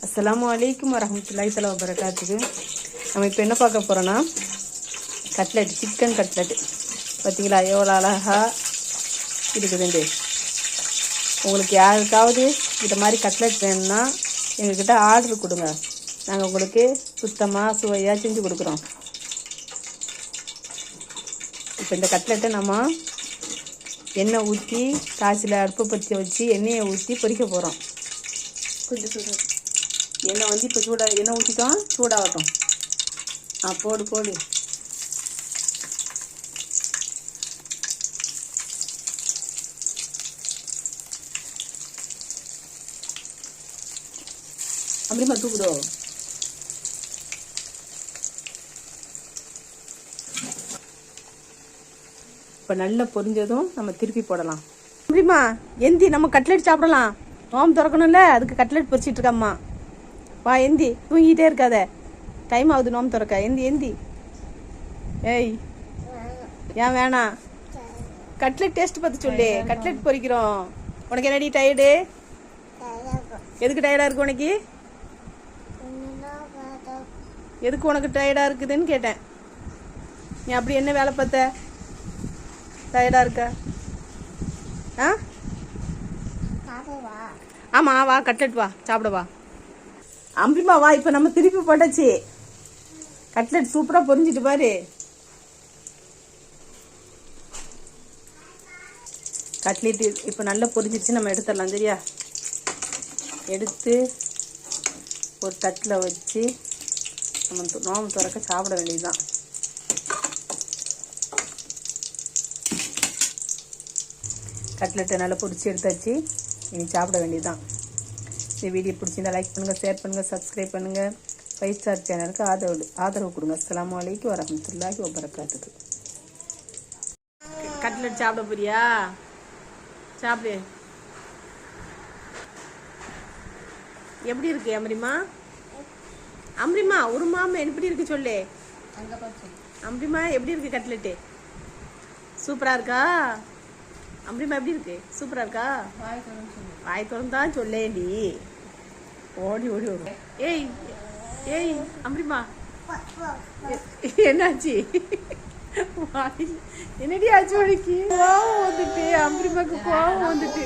அஸ்ஸலாமு அலைக்கும் வரஹ்மத்துல்லாஹி தஆலா வபரகாத்துஹு. நம்ம இப்போ என்ன பார்க்க போகிறோன்னா கட்லெட், சிக்கன் கட்லெட். பார்த்தீங்களா எவ்வளோ அழகாக இருக்குதுண்டு. உங்களுக்கு யாருக்காவது இது மாதிரி கட்லெட் வேணும்னா எங்கள்கிட்ட ஆர்டர் கொடுங்க. நாங்கள் உங்களுக்கு சுத்தமாக சுவையாக செஞ்சு கொடுக்குறோம். இப்போ இந்த கட்லெட்டை நம்ம எண்ணெய் ஊற்றி காய்ச்சில் அடுப்பு பற்றி வச்சு எண்ணெயை ஊற்றி பொரிக்க போகிறோம். கொஞ்சம் சூடாக எண்ணெய் வந்து இப்போ எண்ணெய் ஊற்றிட்டோம், சூடாகட்டும். போடு போடு. அப்படிமா தூக்குதோ. இப்போ நல்லா பொரிஞ்சதும் நம்ம திருப்பி போடலாம். அப்படிமா எந்தி நம்ம கட்லெட் சாப்பிடலாம். நோம்பு திறக்கணும்ல, அதுக்கு கட்லெட் பொரிச்சிட்டு இருக்காம்மா. வா எந்தி, தூங்கிட்டே இருக்காத, டைம் ஆகுது நோம்பு திறக்க. எந்தி. ஏய் ஏன் வேணாம்? கட்லெட் டேஸ்ட் பார்த்து சொல்லு. கட்லெட் பொரிக்கிறோம். உனக்கு என்னடி டயர்டு? எதுக்கு டயர்டாக இருக்கு உனக்கு? எதுக்கு உனக்கு டயர்டாக இருக்குதுன்னு கேட்டேன். நீ அப்படி என்ன வேலை பார்த்த டயர்டாக இருக்க? ஆமாம் வா, கட்லெட் வா, சாப்பிட வா. அம்பிமா வா. இப்போ நம்ம திருப்பி போட்டாச்சு. கட்லெட் சூப்பராக பொரிஞ்சிட்டு பாரு. கட்லெட் இப்போ நல்லா பொரிஞ்சிடுச்சு. நம்ம எடுத்துடலாம். சரியா? எடுத்து ஒரு தட்டில் வச்சு நம்ம நோம்பு திறக்க சாப்பிட வேண்டியதுதான். கட்லெட்டை நல்லா பொரிச்சு எடுத்தாச்சு. இனி சாப்பிட வேண்டியதுதான். இந்த வீடியோ பிடிச்சிருந்தா லைக் பண்ணுங்கள், ஷேர் பண்ணுங்கள், சப்ஸ்கிரைப் பண்ணுங்கள். 5 ஸ்டார் சேனலுக்கு ஆதரவு கொடுங்க. அஸ்ஸலாமு அலைக்கும் வரஹ்மத்துல்லாஹி வபரகாத்துஹு. கட்லெட் சாப்பிட போறியா? சாப்பிடு. எப்படி இருக்கு அம்ரிமா? அம்ரிமா ஒரு மாமா எப்படி இருக்கு சொல்லு. அம்ரிமா எப்படி இருக்கு கட்லெட்டு? சூப்பரா இருக்கா? அம்ரிமா எப்படி இருக்கு? சூப்பரா இருக்கா? வாய் திறந்தான் சொல்லேண்டி. ஓடி ஓடி வரும். ஏய் அம்ரிமா என்னாச்சு? என்னடி ஆச்சு? உனக்கு கோவம் வந்துட்டு? அம்ரிமாக்கு கோவம் வந்துட்டு.